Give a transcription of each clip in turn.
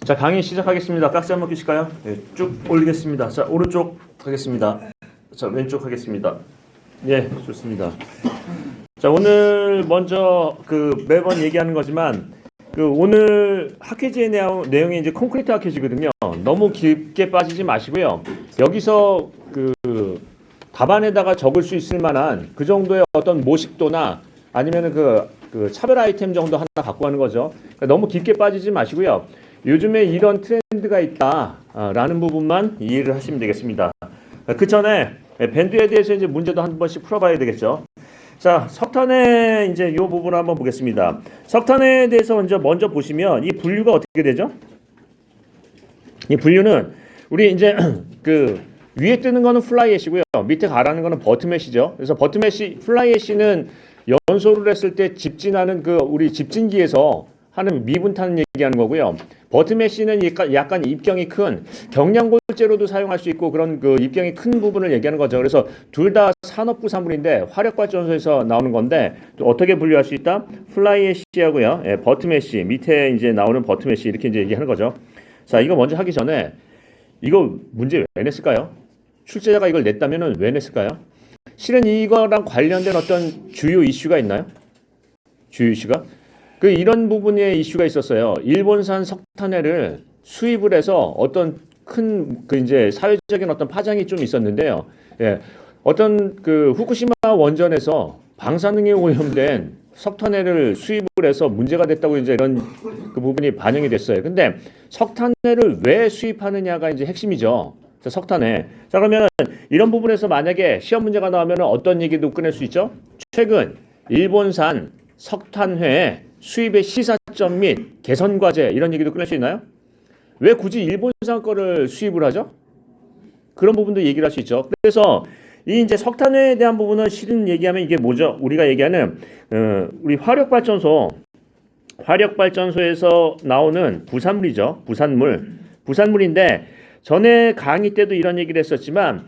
자, 강의 시작하겠습니다. 깍지 한번 끼실까요? 네, 쭉 올리겠습니다. 자, 오른쪽 하겠습니다. 자, 왼쪽 하겠습니다. 예, 좋습니다. 자, 오늘 먼저 매번 얘기하는 거지만 오늘 학회지의 내용이 이제 콘크리트 학회지거든요. 너무 깊게 빠지지 마시고요. 여기서 답안에다가 적을 수 있을 만한 그 정도의 어떤 모식도나 아니면은 차별 아이템 정도 하나 갖고 가는 거죠. 그러니까 너무 깊게 빠지지 마시고요. 요즘에 이런 트렌드가 있다라는 부분만 이해를 하시면 되겠습니다. 그 전에 밴드에 대해서 이제 문제도 한 번씩 풀어봐야 되겠죠. 자, 석탄의 이제 이 부분을 한번 보겠습니다. 석탄에 대해서 먼저 보시면 이 분류가 어떻게 되죠? 이 분류는 우리 이제 위에 뜨는 거는 플라이애시고요. 밑에 가라는 거는 버텀애시죠. 그래서 버텀애시, 플라이애시는 연소를 했을 때 집진하는 우리 집진기에서 하는 미분탄 얘기하는 거고요. 버텀애시는 약간 입경이 큰 경량골재로도 사용할 수 있고 그런 입경이 큰 부분을 얘기하는 거죠. 그래서 둘 다 산업부산물인데 화력발전소에서 나오는 건데 또 어떻게 분류할 수 있다? 플라이애시하고요. 예, 버텀애시 밑에 이제 나오는 버텀애시 이렇게 이제 얘기하는 거죠. 자, 이거 먼저 하기 전에 이거 문제 왜 냈을까요? 출제자가 이걸 냈다면은 왜 냈을까요? 실은 이거랑 관련된 어떤 주요 이슈가 있나요? 주요 이슈가? 이런 부분에 이슈가 있었어요. 일본산 석탄회를 수입을 해서 어떤 큰 이제 사회적인 어떤 파장이 좀 있었는데요. 예. 어떤 후쿠시마 원전에서 방사능에 오염된 석탄회를 수입을 해서 문제가 됐다고 이제 이런 부분이 반영이 됐어요. 근데 석탄회를 왜 수입하느냐가 이제 핵심이죠. 자, 석탄회. 자, 그러면 이런 부분에서 만약에 시험 문제가 나오면 어떤 얘기도 꺼낼 수 있죠? 최근 일본산 석탄회 수입의 시사점 및 개선 과제 이런 얘기도 꺼낼 수 있나요? 왜 굳이 일본산 거를 수입을 하죠? 그런 부분도 얘기를 할 수 있죠. 그래서 이 이제 석탄회에 대한 부분은 실은 얘기하면 이게 뭐죠? 우리가 얘기하는 우리 화력발전소에서 나오는 부산물이죠. 부산물인데 전에 강의 때도 이런 얘기를 했었지만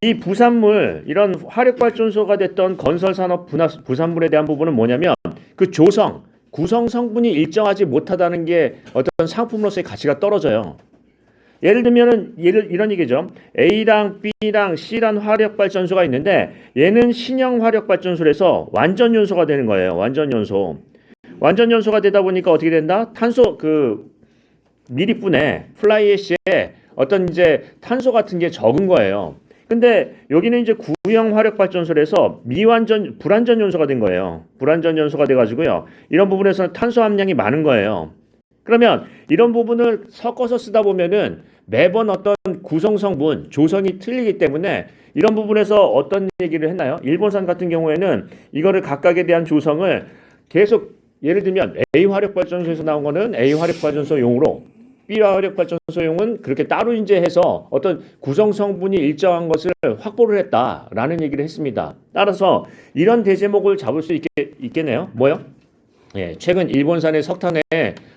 이 부산물 이런 화력발전소가 됐던 건설산업 부산물에 대한 부분은 뭐냐면 구성 성분이 일정하지 못하다는 게 어떤 상품으로서의 가치가 떨어져요. 예를 들면은 이런 얘기죠. A랑 B랑 C란 화력발전소가 있는데 얘는 신형 화력발전소에서 완전 연소가 되는 거예요. 완전 연소가 되다 보니까 어떻게 된다? 탄소 미리분에 플라이애시에 어떤 이제 탄소 같은 게 적은 거예요. 근데 여기는 이제 구형 화력발전소에서 불완전 연소가 된 거예요. 불완전 연소가 돼가지고요. 이런 부분에서는 탄소 함량이 많은 거예요. 그러면 이런 부분을 섞어서 쓰다 보면은 매번 어떤 구성 성분, 조성이 틀리기 때문에 이런 부분에서 어떤 얘기를 했나요? 일본산 같은 경우에는 이거를 각각에 대한 조성을 계속 예를 들면 A 화력발전소에서 나온 거는 A 화력발전소용으로 B 화력발전소용은 그렇게 따로 이제 해서 어떤 구성 성분이 일정한 것을 확보를 했다라는 얘기를 했습니다. 따라서 이런 대제목을 잡을 수 있겠네요. 뭐요? 예, 최근 일본산의 석탄의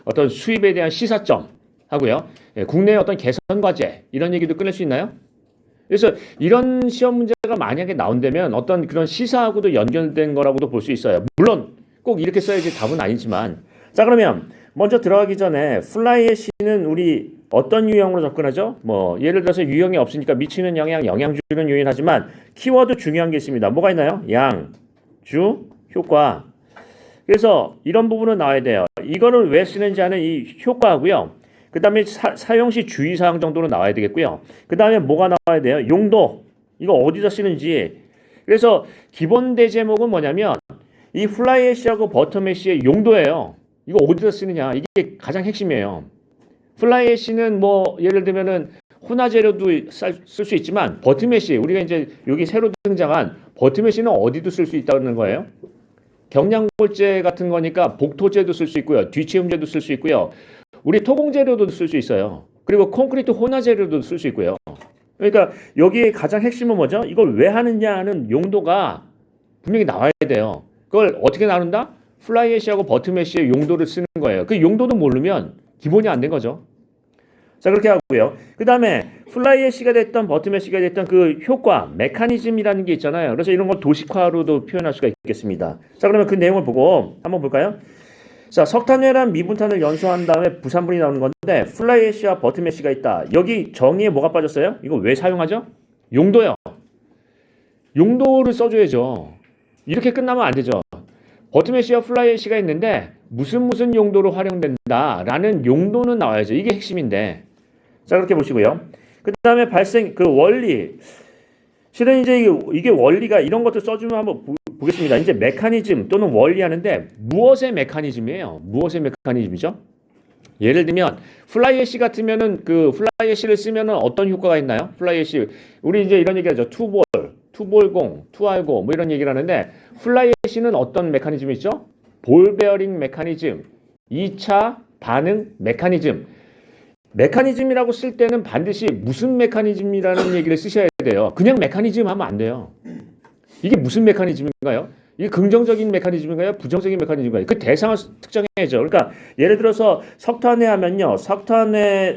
어떤 수입에 대한 시사점 하고요. 예, 국내의 어떤 개선 과제 이런 얘기도 꺼낼 수 있나요? 그래서 이런 시험 문제가 만약에 나온다면 어떤 그런 시사하고도 연결된 거라고도 볼 수 있어요. 물론 꼭 이렇게 써야지 답은 아니지만 자, 그러면 먼저 들어가기 전에 플라이애시는 우리 어떤 유형으로 접근하죠? 예를 들어서 유형이 없으니까 미치는 영향, 영향주는 요인하지만 키워드 중요한 게 있습니다. 뭐가 있나요? 양, 주, 효과. 그래서 이런 부분은 나와야 돼요. 이거를 왜 쓰는지 하는 이 효과하고요. 그 다음에 사용시 주의사항 정도는 나와야 되겠고요. 그 다음에 뭐가 나와야 돼요? 용도. 이거 어디서 쓰는지. 그래서 기본 대제목은 뭐냐면 이 플라이애시하고 버텀애시의 용도예요. 이거 어디서 쓰느냐. 이게 가장 핵심이에요. 플라이애시는 예를 들면은 혼화재료도 쓸 수 있지만 버텀애시 우리가 이제 여기 새로 등장한 버텀애시는 어디도 쓸 수 있다는 거예요. 경량골재 같은 거니까 복토재도 쓸 수 있고요. 뒤치음재도 쓸 수 있고요. 우리 토공재료도 쓸 수 있어요. 그리고 콘크리트 혼화재료도 쓸 수 있고요. 그러니까 여기에 가장 핵심은 뭐죠? 이걸 왜 하느냐 하는 용도가 분명히 나와야 돼요. 그걸 어떻게 나눈다? 플라이애시하고 버텀애시의 용도를 쓰는 거예요. 그 용도도 모르면 기본이 안 된 거죠. 자, 그렇게 하고요. 그 다음에 플라이애시가 됐던 버텀애시가 됐던 그 효과, 메커니즘이라는 게 있잖아요. 그래서 이런 걸 도식화로도 표현할 수가 있겠습니다. 자, 그러면 그 내용을 보고 한번 볼까요? 자, 석탄회랑 미분탄을 연소한 다음에 부산물이 나오는 건데 플라이 애쉬와 버튼 애쉬가 있다. 여기 정의에 뭐가 빠졌어요? 이거 왜 사용하죠? 용도요. 용도를 써줘야죠. 이렇게 끝나면 안 되죠. 버튼 애쉬와 플라이 애쉬가 있는데 무슨 용도로 활용된다라는 용도는 나와야죠. 이게 핵심인데. 자, 그렇게 보시고요. 그 다음에 발생 그 원리. 실은 이제 이게 원리가 이런 것도 써주면 한번 보겠습니다. 이제 메커니즘 또는 원리 하는데 무엇의 메커니즘이에요? 무엇의 메커니즘이죠? 예를 들면 플라이 애쉬 같으면은 그 플라이 애쉬를 쓰면은 어떤 효과가 있나요? 플라이 애쉬 우리 이제 이런 얘기하죠. 투볼공, 투알고 뭐 이런 얘기를 하는데 플라이 애쉬는 어떤 메커니즘이 있죠? 볼 베어링 메커니즘, 2차 반응 메커니즘. 메커니즘이라고 쓸 때는 반드시 무슨 메커니즘이라는 얘기를 쓰셔야 돼요. 그냥 메커니즘 하면 안 돼요. 이게 무슨 메커니즘인가요? 이게 긍정적인 메커니즘인가요? 부정적인 메커니즘인가요? 그 대상을 특정해야죠. 그러니까 예를 들어서 석탄에 하면요. 석탄에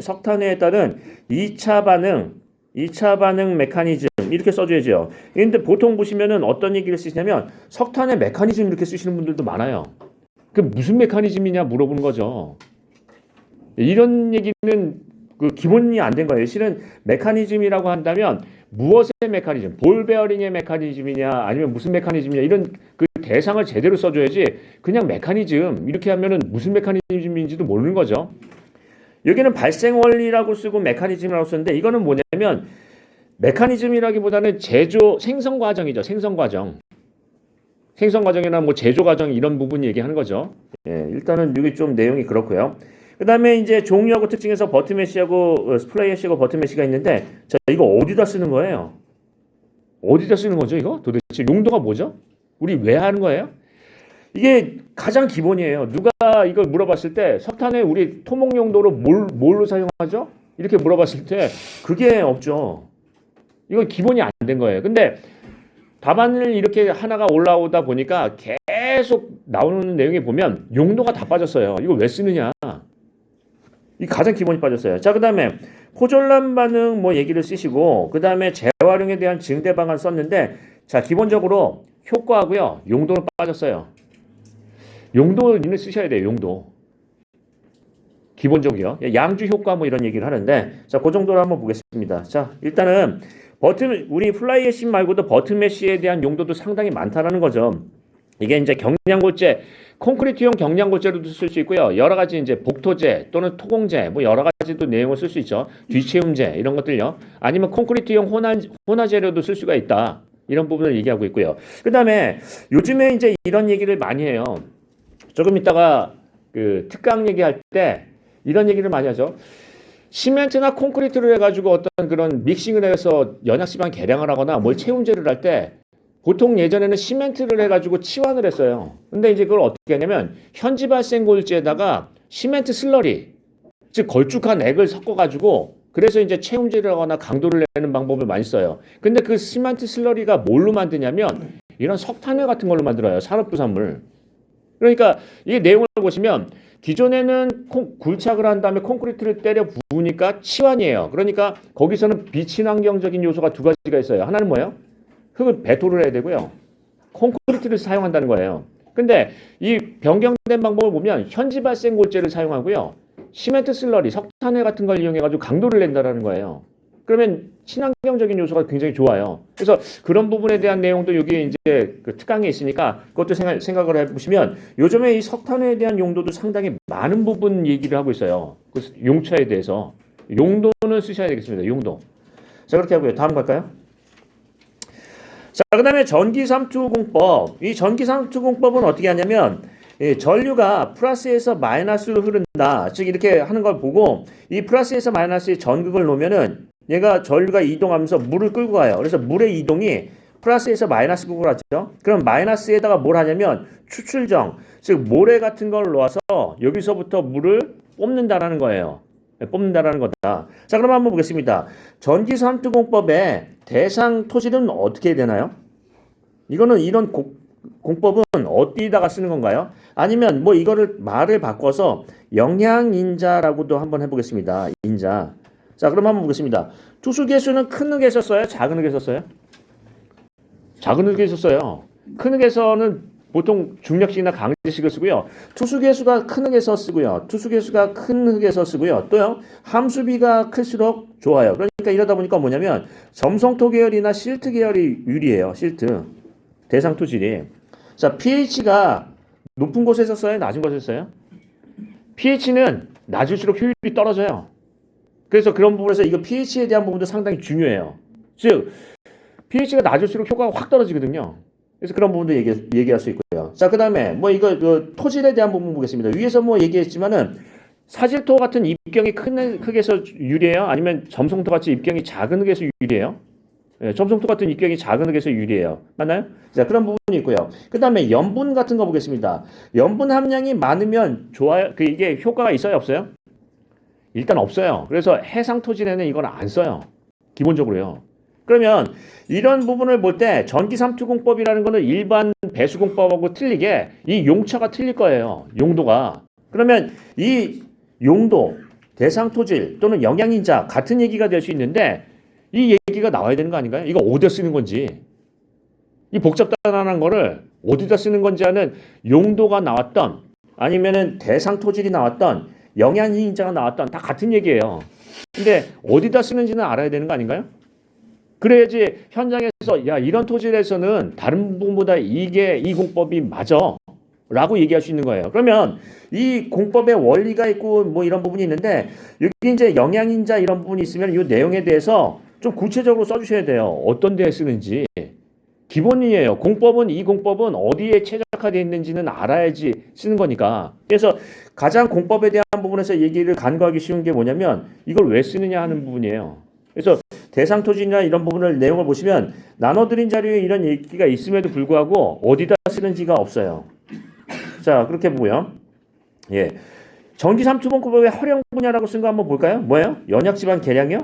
따른 2차 반응 메커니즘 이렇게 써줘야죠. 그런데 보통 보시면은 어떤 얘기를 쓰시냐면 석탄의 메커니즘 이렇게 쓰시는 분들도 많아요. 그 무슨 메커니즘이냐 물어보는 거죠. 이런 얘기는 그 기본이 안 된 거예요. 실은 메커니즘이라고 한다면 무엇의 메커니즘, 볼 베어링의 메커니즘이냐 아니면 무슨 메커니즘이냐 이런 그 대상을 제대로 써줘야지 그냥 메커니즘 이렇게 하면은 무슨 메커니즘인지도 모르는 거죠. 여기는 발생 원리라고 쓰고 메커니즘이라고 쓰는데 이거는 뭐냐면 메커니즘이라기보다는 생성 과정이죠. 생성 과정이나 뭐 제조 과정 이런 부분 얘기하는 거죠. 예, 일단은 여기 좀 내용이 그렇고요. 그 다음에 이제 종류하고 특징에서 버튼 메쉬하고 스플라이 애쉬하고 버튼 메쉬가 있는데 자, 이거 어디다 쓰는 거예요? 어디다 쓰는 거죠, 이거? 도대체 용도가 뭐죠? 우리 왜 하는 거예요? 이게 가장 기본이에요. 누가 이걸 물어봤을 때 석탄에 우리 토목 용도로 뭘로 사용하죠? 이렇게 물어봤을 때 그게 없죠. 이건 기본이 안 된 거예요. 근데 답안을 이렇게 하나가 올라오다 보니까 계속 나오는 내용에 보면 용도가 다 빠졌어요. 이거 왜 쓰느냐? 이 가장 기본이 빠졌어요. 자, 그 다음에 포졸란 반응 뭐 얘기를 쓰시고 그 다음에 재활용에 대한 증대 방안 썼는데 자, 기본적으로 효과하고요. 용도는 빠졌어요. 용도는 쓰셔야 돼요. 용도. 기본적이요. 양주 효과 뭐 이런 얘기를 하는데 자, 그 정도로 한번 보겠습니다. 자, 일단은 우리 플라이 애쉬 말고도 버튼 메쉬에 대한 용도도 상당히 많다라는 거죠. 이게 이제 경량골재, 콘크리트용 경량골재로도 쓸 수 있고요. 여러 가지 이제 복토재 또는 토공재 뭐 여러 가지도 내용을 쓸 수 있죠. 뒤채움재 이런 것들요. 아니면 콘크리트용 혼화재료도 쓸 수가 있다. 이런 부분을 얘기하고 있고요. 그다음에 요즘에 이제 이런 얘기를 많이 해요. 조금 이따가 그 특강 얘기할 때 이런 얘기를 많이 하죠. 시멘트나 콘크리트를 해가지고 어떤 그런 믹싱을 해서 연약지방 개량을 하거나 뭘 채움제를 할 때 보통 예전에는 시멘트를 해가지고 치환을 했어요. 근데 이제 그걸 어떻게 하냐면 현지 발생 골재에다가 시멘트 슬러리, 즉 걸쭉한 액을 섞어가지고 그래서 이제 채움제를 하거나 강도를 내는 방법을 많이 써요. 근데 그 시멘트 슬러리가 뭘로 만드냐면 이런 석탄회 같은 걸로 만들어요. 산업부산물. 그러니까 이 내용을 보시면 기존에는 굴착을 한 다음에 콘크리트를 때려 부으니까 치환이에요. 그러니까 거기서는 비친환경적인 요소가 두 가지가 있어요. 하나는 뭐예요? 흙을 배토를 해야 되고요. 콘크리트를 사용한다는 거예요. 근데 이 변경된 방법을 보면 현지 발생 골재를 사용하고요. 시멘트 슬러리, 석탄회 같은 걸 이용해가지고 강도를 낸다는 거예요. 그러면 친환경적인 요소가 굉장히 좋아요. 그래서 그런 부분에 대한 내용도 여기 이제 그 특강에 있으니까 그것도 생각을 해보시면 요즘에 이 석탄에 대한 용도도 상당히 많은 부분 얘기를 하고 있어요. 그 용처에 대해서. 용도는 쓰셔야 되겠습니다. 용도. 자, 그렇게 하고요. 다음 갈까요? 자, 그 다음에 전기삼투공법. 이 전기삼투공법은 어떻게 하냐면 전류가 플러스에서 마이너스로 흐른다. 즉 이렇게 하는 걸 보고 이 플러스에서 마이너스에 전극을 놓으면은 얘가 전류가 이동하면서 물을 끌고 가요. 그래서 물의 이동이 플러스에서 마이너스 극으로 하죠. 그럼 마이너스에다가 뭘 하냐면 추출정, 즉 모래 같은 걸 놓아서 여기서부터 물을 뽑는다라는 거예요. 뽑는다라는 거다. 자, 그럼 한번 보겠습니다. 전기삼투공법의 대상 토질은 어떻게 되나요? 이거는 이런 공법은 어디다가 쓰는 건가요? 아니면 뭐 이거를 말을 바꿔서 영양인자라고도 한번 해보겠습니다. 인자. 자, 그럼 한번 보겠습니다. 투수계수는 큰 흙에 썼어요? 작은 흙에 썼어요? 작은 흙에 썼어요. 큰 흙에서는 보통 중력식이나 강제식을 쓰고요. 투수계수가 큰 흙에서 쓰고요. 투수계수가 큰 흙에서 쓰고요. 또요. 함수비가 클수록 좋아요. 그러니까 이러다 보니까 뭐냐면 점성토 계열이나 실트 계열이 유리해요. 실트. 대상 토질이. 자, pH가 높은 곳에서 써요? 낮은 곳에서 써요? pH는 낮을수록 효율이 떨어져요. 그래서 그런 부분에서 이거 pH에 대한 부분도 상당히 중요해요. 즉, pH가 낮을수록 효과가 확 떨어지거든요. 그래서 그런 부분도 얘기할 수 있고요. 자, 그 다음에 뭐 이거 토질에 대한 부분 보겠습니다. 위에서 뭐 얘기했지만은 사질토 같은 입경이 큰 흙에서 유리해요? 아니면 점성토 같이 입경이 작은 흙에서 유리해요? 예, 점성토 같은 입경이 작은 흙에서 유리해요. 맞나요? 자, 그런 부분이 있고요. 그 다음에 염분 같은 거 보겠습니다. 염분 함량이 많으면 좋아요? 이게 효과가 있어요? 없어요? 일단 없어요. 그래서 해상 토질에는 이건 안 써요. 기본적으로요. 그러면 이런 부분을 볼 때 전기삼투공법이라는 거는 일반 배수공법하고 틀리게 이 용처가 틀릴 거예요. 용도가. 그러면 이 용도, 대상토질 또는 영양인자 같은 얘기가 될 수 있는데 이 얘기가 나와야 되는 거 아닌가요? 이거 어디다 쓰는 건지. 이 복잡단단한 거를 어디다 쓰는 건지 하는 용도가 나왔던 아니면은 대상토질이 나왔던 영양인자가 나왔던 다 같은 얘기예요. 근데 어디다 쓰는지는 알아야 되는 거 아닌가요? 그래야지 현장에서 야 이런 토질에서는 다른 부분보다 이 공법이 맞아 라고 얘기할 수 있는 거예요. 그러면 이 공법의 원리가 있고 뭐 이런 부분이 있는데 여기 이제 영양인자 이런 부분이 있으면 이 내용에 대해서 좀 구체적으로 써주셔야 돼요. 어떤 데에 쓰는지. 기본이에요. 이 공법은 어디에 최적화되어 있는지는 알아야지 쓰는 거니까. 그래서 가장 공법에 대한 부분에서 얘기를 간과하기 쉬운 게 뭐냐면 이걸 왜 쓰느냐 하는 부분이에요. 그래서 대상토질이나 이런 부분을 내용을 보시면 나눠드린 자료에 이런 얘기가 있음에도 불구하고 어디다 쓰는지가 없어요. 자, 그렇게 보고요. 예. 전기삼투공법의 활용 분야라고 쓴 거 한번 볼까요? 뭐예요? 연약지방 계량이요?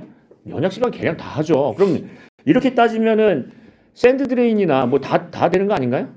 연약지방 계량 다 하죠. 그럼 이렇게 따지면은 샌드 드레인이나 뭐 다 되는 거 아닌가요?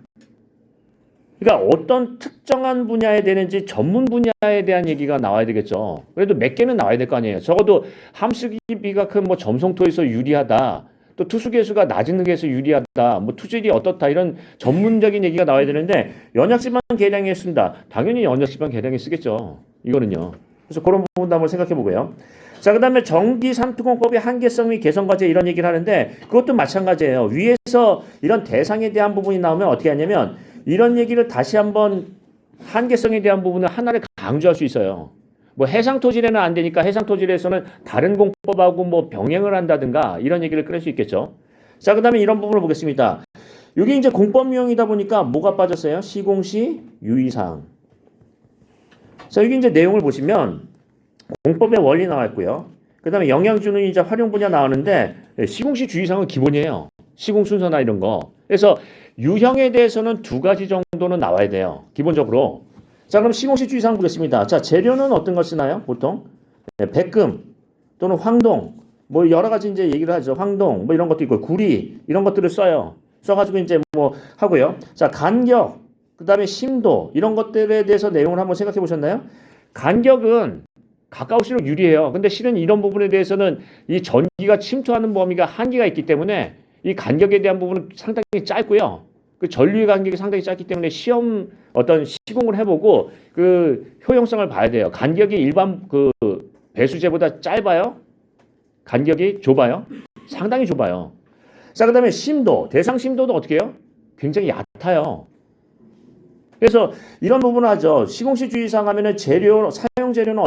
그러니까 어떤 특정한 분야에 되는지 전문 분야에 대한 얘기가 나와야 되겠죠. 그래도 몇 개는 나와야 될 거 아니에요. 적어도 함수기비가 큰 뭐 점성토에서 유리하다. 또 투수계수가 낮은 흙에서 유리하다. 뭐 투질이 어떻다. 이런 전문적인 얘기가 나와야 되는데 연약지방 계량에 쓴다. 당연히 연약지방 계량에 쓰겠죠. 이거는요. 그래서 그런 부분도 한번 생각해 보고요. 자, 그 다음에 전기삼투공법의 한계성 및 개선과제 이런 얘기를 하는데 그것도 마찬가지예요. 위에서 이런 대상에 대한 부분이 나오면 어떻게 하냐면 이런 얘기를 다시 한번 한계성에 대한 부분을 하나를 강조할 수 있어요. 뭐 해상토질에는 안 되니까 해상토질에서는 다른 공법하고 뭐 병행을 한다든가 이런 얘기를 끌 수 있겠죠. 자, 그 다음에 이런 부분을 보겠습니다. 여기 이제 공법 유형이다 보니까 뭐가 빠졌어요? 시공시 유의사항. 자, 여기 이제 내용을 보시면 공법의 원리 나와 있고요. 그 다음에 영양주는 이제 활용 분야 나오는데 시공시 주의사항은 기본이에요. 시공 순서나 이런 거. 그래서 유형에 대해서는 2가지 정도는 나와야 돼요. 기본적으로. 자, 그럼 시공시 주의사항 보겠습니다. 자, 재료는 어떤 걸 쓰나요? 보통 백금 또는 황동 뭐 여러 가지 이제 얘기를 하죠. 황동 뭐 이런 것도 있고 구리 이런 것들을 써요. 써가지고 이제 뭐 하고요. 자, 간격 그 다음에 심도 이런 것들에 대해서 내용을 한번 생각해 보셨나요? 간격은 가까울수록 유리해요. 근데 실은 이런 부분에 대해서는 이 전기가 침투하는 범위가 한계가 있기 때문에 이 간격에 대한 부분은 상당히 짧고요. 그 전류의 간격이 상당히 짧기 때문에 어떤 시공을 해보고 그 효용성을 봐야 돼요. 간격이 일반 그 배수제보다 짧아요? 간격이 좁아요? 상당히 좁아요. 자, 그 다음에 심도, 대상 심도도 어떻게 해요? 굉장히 얕아요. 그래서 이런 부분을 하죠. 시공시 주의사항 하면은 사용 재료는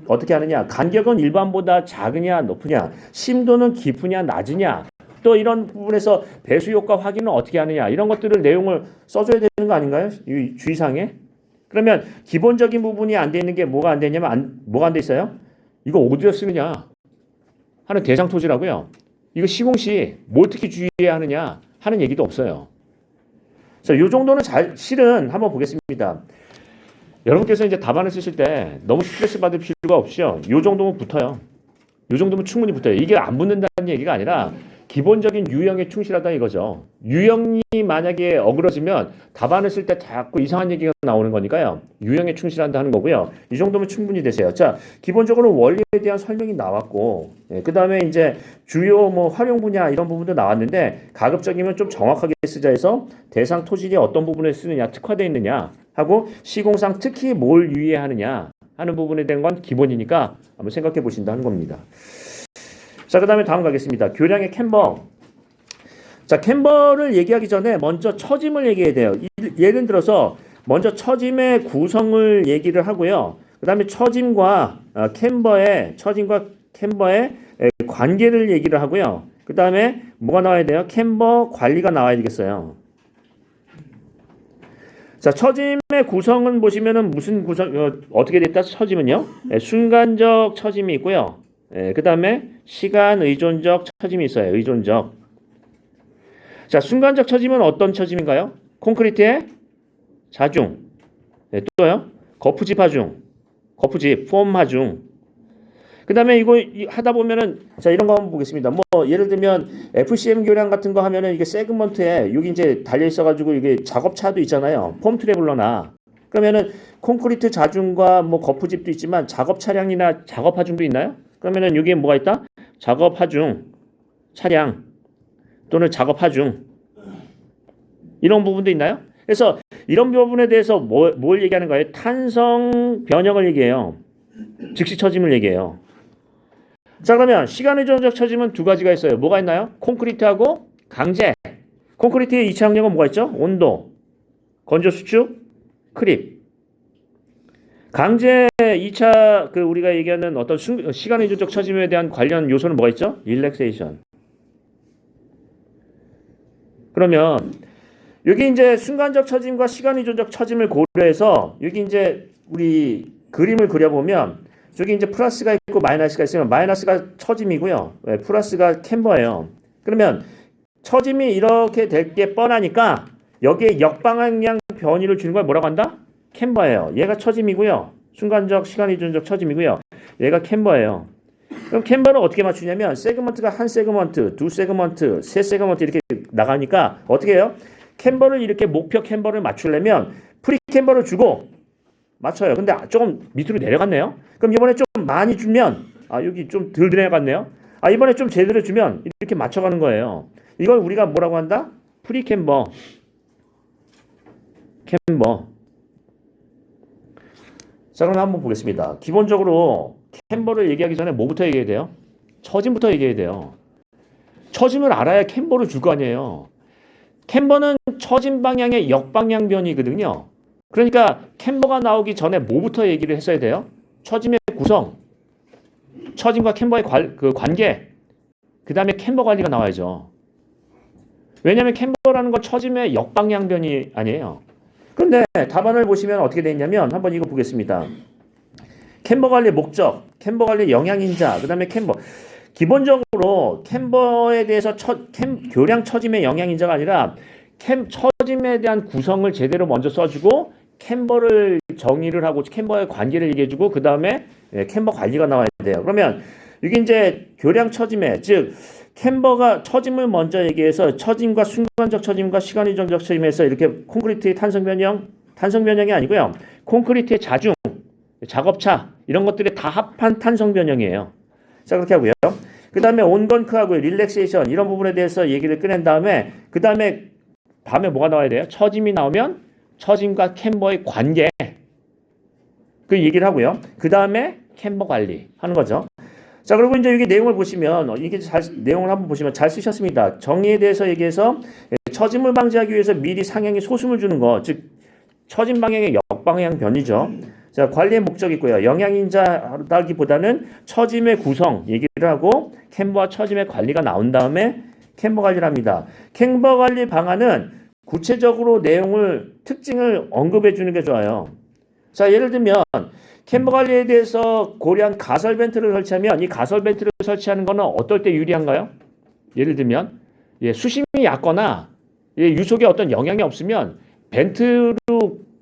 어떻게 하느냐? 간격은 일반보다 작으냐, 높으냐? 심도는 깊으냐, 낮으냐? 또 이런 부분에서 배수 효과 확인은 어떻게 하느냐? 이런 것들을 내용을 써줘야 되는 거 아닌가요? 이 주의사항에? 그러면 기본적인 부분이 안 돼 있는 게 뭐가 안 되냐면 뭐가 안 돼 있어요? 이거 어디다 쓰느냐? 하는 대상 토지라고요. 이거 시공시 뭘 특히 주의해야 하느냐? 하는 얘기도 없어요. 자, 이 정도는 실은 한번 보겠습니다. 여러분께서 이제 답안을 쓰실 때 너무 스트레스 받을 필요가 없이요. 이 정도면 붙어요. 이 정도면 충분히 붙어요. 이게 안 붙는다는 얘기가 아니라 기본적인 유형에 충실하다 이거죠. 유형이 만약에 어그러지면 답안을 쓸 때 자꾸 이상한 얘기가 나오는 거니까요. 유형에 충실한다 하는 거고요. 이 정도면 충분히 되세요. 자, 기본적으로 원리에 대한 설명이 나왔고, 그 다음에 이제 주요 뭐 활용 분야 이런 부분도 나왔는데 가급적이면 좀 정확하게 쓰자 해서 대상 토질이 어떤 부분에 쓰느냐, 특화되어 있느냐 하고 시공상 특히 뭘 유의하느냐 하는 부분에 대한 건 기본이니까 한번 생각해 보신다 하는 겁니다. 자, 그 다음에 다음 가겠습니다. 교량의 캠버. 자, 캠버를 얘기하기 전에 먼저 처짐을 얘기해야 돼요. 예를 들어서 먼저 처짐의 구성을 얘기를 하고요. 그 다음에 처짐과 캠버의 관계를 얘기를 하고요. 그 다음에 뭐가 나와야 돼요? 캠버 관리가 나와야 되겠어요. 자, 처짐의 구성은 보시면은 무슨 구성, 어떻게 됐다? 처짐은요? 순간적 처짐이 있고요. 그 다음에 시간 의존적 처짐이 있어요. 의존적. 자, 순간적 처짐은 어떤 처짐인가요? 콘크리트의 자중. 또요? 거푸집 하중. 거푸집, 폼 하중. 그 다음에 이거 하다 보면은, 자, 이런 거 한번 보겠습니다. 뭐, 예를 들면, FCM 교량 같은 거 하면은 이게 세그먼트에 여기 이제 달려 있어가지고 이게 작업차도 있잖아요. 폼 트래블러나. 그러면은 콘크리트 자중과 뭐 거푸집도 있지만 작업 차량이나 작업 하중도 있나요? 그러면은 여기에 뭐가 있다? 작업 하중, 차량 또는 작업 하중 이런 부분도 있나요? 그래서 이런 부분에 대해서 뭘 얘기하는 거예요? 탄성 변형을 얘기해요. 즉시 처짐을 얘기해요. 자, 그러면 시간 의존적 처짐은 두 가지가 있어요. 뭐가 있나요? 콘크리트하고 강제. 콘크리트의 2차 항력은 뭐가 있죠? 온도, 건조 수축, 크립. 강제 2차 우리가 얘기하는 어떤 시간 의존적 처짐에 대한 관련 요소는 뭐가 있죠? 릴렉세이션. 그러면 여기 이제 순간적 처짐과 시간 의존적 처짐을 고려해서 여기 이제 우리 그림을 그려보면 저기 이제 플러스가 있고 마이너스가 있으면 마이너스가 처짐이고요. 플러스가 캠버예요. 그러면 처짐이 이렇게 될 게 뻔하니까 여기에 역방향 변이를 주는 걸 뭐라고 한다? 캠버예요. 얘가 처짐이고요. 순간적 시간 의존적 처짐이고요. 얘가 캠버예요. 그럼 캠버는 어떻게 맞추냐면 세그먼트가 한 세그먼트, 두 세그먼트, 세 세그먼트 이렇게 나가니까 어떻게 해요? 캠버를 이렇게 목표 캠버를 맞추려면 프리 캠버를 주고 맞춰요. 근데 조금 밑으로 내려갔네요. 그럼 이번에 좀 많이 주면 여기 좀 덜 내려갔네요. 이번에 좀 제대로 주면 이렇게 맞춰가는 거예요. 이걸 우리가 뭐라고 한다? 프리 캠버. 자, 그럼 한번 보겠습니다. 기본적으로 캠버를 얘기하기 전에 뭐부터 얘기해야 돼요? 처짐부터 얘기해야 돼요. 처짐을 알아야 캠버를 줄 거 아니에요. 캠버는 처짐 방향의 역방향 변이거든요. 그러니까 캠버가 나오기 전에 뭐부터 얘기를 했어야 돼요? 처짐의 구성, 처짐과 캠버의 관계, 그 다음에 캠버 관리가 나와야죠. 왜냐하면 캠버라는 건 처짐의 역방향 변이 아니에요. 그런데 답안을 보시면 어떻게 되어 있냐면 한번 이거 보겠습니다. 캠버 관리 목적, 캠버 관리 영향인자, 그 다음에 캠버. 기본적으로 캠버에 대해서 교량 처짐의 영향인자가 아니라 처짐에 대한 구성을 제대로 먼저 써주고 캠버를 정의를 하고 캠버의 관계를 얘기해주고 그 다음에 캠버 관리가 나와야 돼요. 그러면 이게 이제 교량 처짐에 즉 캠버가 처짐을 먼저 얘기해서 처짐과 순간적 처짐과 시간 의존적 처짐에서 이렇게 콘크리트의 탄성 변형이 아니고요. 콘크리트의 자중, 작업차 이런 것들이 다 합한 탄성 변형이에요. 자, 그렇게 하고요. 그 다음에 온건크하고 릴렉세이션 이런 부분에 대해서 얘기를 꺼낸 다음에 그 다음에 뭐가 나와야 돼요? 처짐이 나오면 처짐과 캠버의 관계 그 얘기를 하고요. 그 다음에 캠버 관리 하는 거죠. 자, 그리고 이제 여기 내용을 보시면 내용을 한번 보시면 잘 쓰셨습니다. 정의에 대해서 얘기해서 처짐을 방지하기 위해서 미리 상향에 소승을 주는 거, 즉 처짐 방향의 역방향 변이죠. 자, 관리의 목적이 있고요. 영향인자라기보다는 처짐의 구성 얘기를 하고 캠버와 처짐의 관리가 나온 다음에 캠버 관리를 합니다. 캠버 관리 방안은 구체적으로 특징을 언급해 주는 게 좋아요. 자, 예를 들면 캠버 관리에 대해서 고려한 가설 벤트를 설치하면 이 가설 벤트를 설치하는 거는 어떨 때 유리한가요? 예를 들면 수심이 얕거나 유속에 어떤 영향이 없으면 벤트로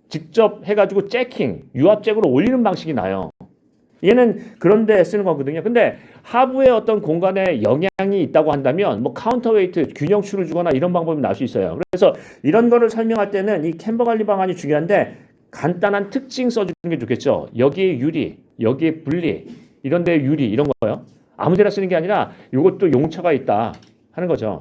직접 해가지고 잭킹, 유압잭으로 올리는 방식이 나요. 얘는 그런데 쓰는 거거든요. 근데 하부의 어떤 공간에 영향이 있다고 한다면 뭐 카운터웨이트, 균형추를 주거나 이런 방법이 나올 수 있어요. 그래서 이런 거를 설명할 때는 이 캠버 관리 방안이 중요한데 간단한 특징 써주는 게 좋겠죠. 여기에 유리, 여기에 분리, 이런 데 유리 이런 거요. 아무 데나 쓰는 게 아니라 이것도 용처가 있다 하는 거죠.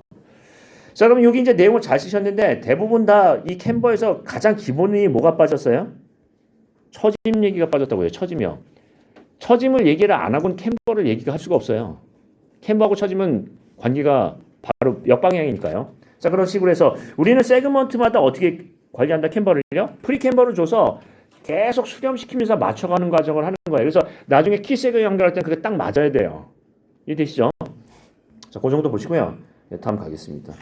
자, 그럼 여기 이제 내용을 잘 쓰셨는데 대부분 다 이 캔버에서 가장 기본이 뭐가 빠졌어요? 처짐 얘기가 빠졌다고요. 처짐이요. 처짐을 얘기를 안 하고는 캔버를 얘기가 할 수가 없어요. 캔버하고 처짐은 관계가 바로 역방향이니까요. 자, 그런 식으로 해서 우리는 세그먼트마다 어떻게 관리한다 캔버를요? 프리 캔버를 줘서 계속 수렴시키면서 맞춰가는 과정을 하는 거예요. 그래서 나중에 키세그 연결할 때는 그게 딱 맞아야 돼요. 이해되시죠? 자, 그 정도 보시고요. 네, 다음 가겠습니다.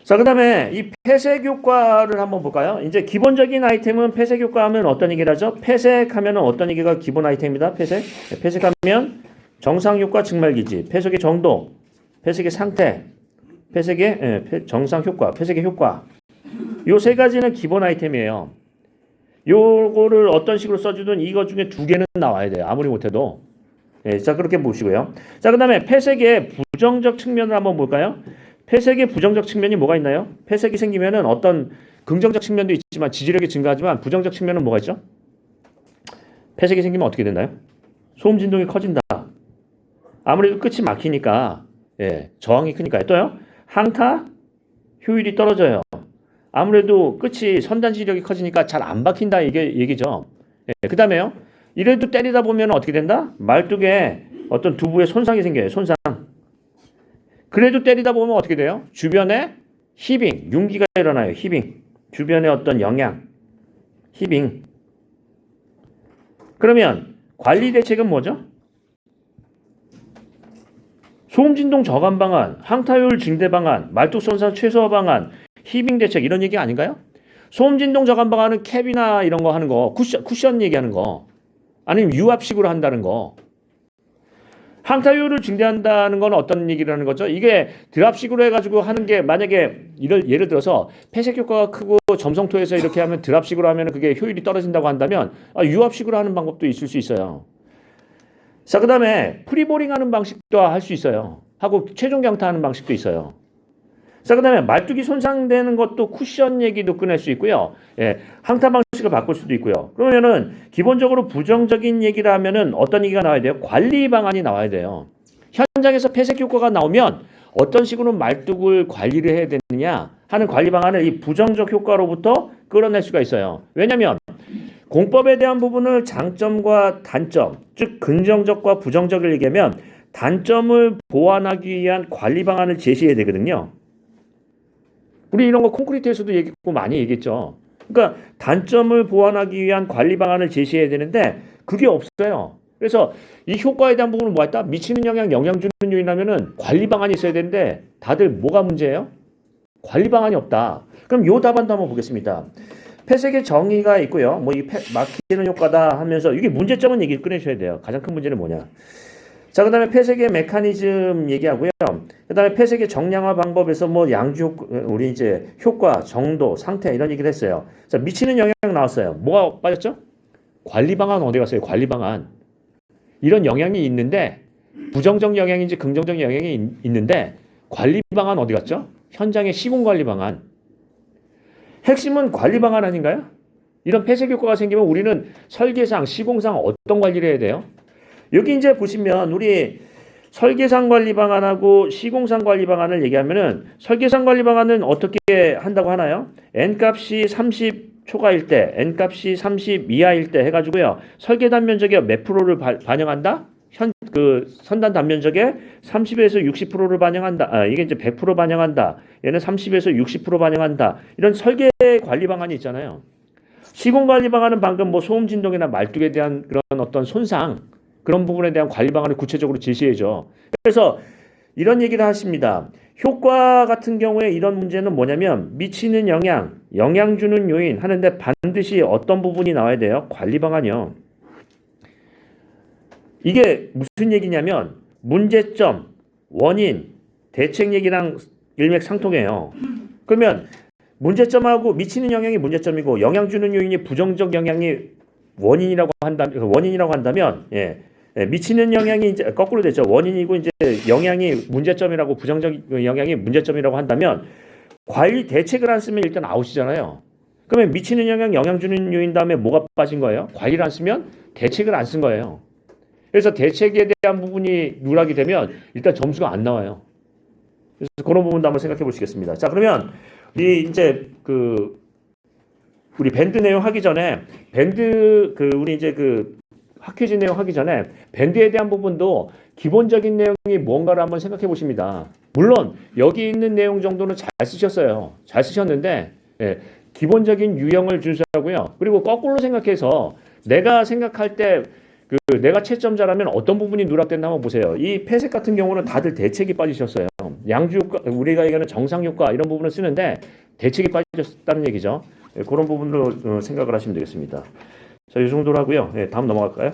자, 그 다음에 이 폐색 효과를 한번 볼까요? 이제 기본적인 아이템은 폐색 효과 하면 어떤 얘기를 하죠? 폐색하면 어떤 얘기가 기본 아이템입니다. 폐색. 네, 폐색하면 정상 효과 증말기지, 폐색의 정도, 폐색의 상태, 폐색의 정상 효과, 폐색의 효과. 요 세 가지는 기본 아이템이에요. 요거를 어떤 식으로 써주든 이거 중에 두 개는 나와야 돼요. 아무리 못해도. 네, 자, 그렇게 보시고요. 자, 그 다음에 폐색의 부정적 측면을 한번 볼까요? 폐색의 부정적 측면이 뭐가 있나요? 폐색이 생기면은 어떤 긍정적 측면도 있지만 지지력이 증가하지만 부정적 측면은 뭐가 있죠? 폐색이 생기면 어떻게 되나요? 소음 진동이 커진다. 아무래도 끝이 막히니까 저항이 크니까요. 또요? 항타 효율이 떨어져요. 아무래도 끝이 선단 지력이 커지니까 잘 안 박힌다 이게 얘기죠. 그 다음에요. 이래도 때리다 보면 어떻게 된다? 말뚝에 어떤 두부에 손상이 생겨요. 손상. 그래도 때리다 보면 어떻게 돼요? 주변에 히빙, 융기가 일어나요. 히빙. 주변에 어떤 영향. 히빙. 그러면 관리 대책은 뭐죠? 소음 진동 저감 방안, 항타율 증대 방안, 말뚝 손상 최소화 방안, 히빙 대책 이런 얘기 아닌가요? 소음 진동 저감 방안은 캡이나 이런 거 하는 거, 쿠션 얘기하는 거. 아니면 유압식으로 한다는 거. 항타율을 증대한다는 건 어떤 얘기를 하는 거죠? 이게 드랍식으로 해가지고 하는 게 만약에 예를 들어서 폐색 효과가 크고 점성토에서 이렇게 하면 드랍식으로 하면 그게 효율이 떨어진다고 한다면 유압식으로 하는 방법도 있을 수 있어요. 자, 그 다음에 프리보링 하는 방식도 할 수 있어요. 하고 최종 경타하는 방식도 있어요. 자, 그 다음에 말뚝이 손상되는 것도 쿠션 얘기도 꺼낼 수 있고요. 항타 방식을 바꿀 수도 있고요. 그러면은 기본적으로 부정적인 얘기를 하면은 어떤 얘기가 나와야 돼요? 관리 방안이 나와야 돼요. 현장에서 폐색 효과가 나오면 어떤 식으로 말뚝을 관리를 해야 되느냐 하는 관리 방안을 이 부정적 효과로부터 끌어낼 수가 있어요. 왜냐하면 공법에 대한 부분을 장점과 단점, 즉 긍정적과 부정적을 얘기하면 단점을 보완하기 위한 관리 방안을 제시해야 되거든요. 우리 이런 거 콘크리트에서도 얘기했고 많이 얘기했죠. 그러니까 단점을 보완하기 위한 관리 방안을 제시해야 되는데 그게 없어요. 그래서 이 효과에 대한 부분은 뭐였다? 미치는 영향, 영향 주는 요인하면은 관리 방안이 있어야 되는데 다들 뭐가 문제예요? 관리 방안이 없다. 그럼 요 답안도 한번 보겠습니다. 폐색의 정의가 있고요. 뭐 이 막히는 효과다 하면서 이게 문제점은 얘기를 꺼내셔야 돼요. 가장 큰 문제는 뭐냐? 자, 그 다음에 폐색의 메커니즘 얘기하고요. 그 다음에 폐색의 정량화 방법에서 뭐 양주, 우리 이제 효과, 정도, 상태 이런 얘기를 했어요. 자, 미치는 영향 나왔어요. 뭐가 빠졌죠? 관리 방안 어디 갔어요? 관리 방안. 이런 영향이 있는데, 부정적 영향인지 긍정적 영향이 있는데, 관리 방안 어디 갔죠? 현장의 시공 관리 방안. 핵심은 관리 방안 아닌가요? 이런 폐색 효과가 생기면 우리는 설계상, 시공상 어떤 관리를 해야 돼요? 여기 이제 보시면 우리 설계상 관리 방안하고 시공상 관리 방안을 얘기하면은 설계상 관리 방안은 어떻게 한다고 하나요? N값이 30 초과일 때, N값이 30 이하일 때 해가지고요. 설계 단면적에 몇 프로를 반영한다? 그 선단 단면적에 30에서 60%를 반영한다. 이게 이제 100% 반영한다. 얘는 30에서 60% 반영한다. 이런 설계 관리 방안이 있잖아요. 시공 관리 방안은 방금 뭐 소음 진동이나 말뚝에 대한 그런 어떤 손상 그런 부분에 대한 관리 방안을 구체적으로 제시해줘. 그래서 이런 얘기를 하십니다. 효과 같은 경우에 이런 문제는 뭐냐면 미치는 영향, 영향 주는 요인 하는데 반드시 어떤 부분이 나와야 돼요? 관리 방안이요. 이게 무슨 얘기냐면 문제점, 원인, 대책 얘기랑 일맥상통해요. 그러면 문제점하고 미치는 영향이 문제점이고 영향 주는 요인이 부정적 영향이 원인이라고 한다면 미치는 영향이 이제 거꾸로 되죠. 원인이고 이제 영향이 문제점이라고 부정적 영향이 문제점이라고 한다면 과일 대책을 안 쓰면 일단 아웃이잖아요. 그러면 미치는 영향 주는 요인 다음에 뭐가 빠진 거예요? 과일 안 쓰면 대책을 안 쓴 거예요. 그래서 대책에 대한 부분이 누락이 되면 일단 점수가 안 나와요. 그래서 그런 부분도 한번 생각해 보시겠습니다. 자, 그러면 우리 밴드 내용 하기 전에 우리 이제 학회지 내용 하기 전에 밴드에 대한 부분도 기본적인 내용이 뭔가를 한번 생각해 보십니다. 물론 여기 있는 내용 정도는 잘 쓰셨어요. 잘 쓰셨는데 기본적인 유형을 준수하고요. 그리고 거꾸로 생각해서 내가 생각할 때 내가 채점자라면 어떤 부분이 누락됐나 한번 보세요. 이 폐색 같은 경우는 다들 대책이 빠지셨어요. 양주 효과, 우리가 얘기하는 정상 효과 이런 부분을 쓰는데 대책이 빠졌다는 얘기죠. 그런 부분으로 생각을 하시면 되겠습니다. 자, 이 정도로 하고요. 다음 넘어갈까요?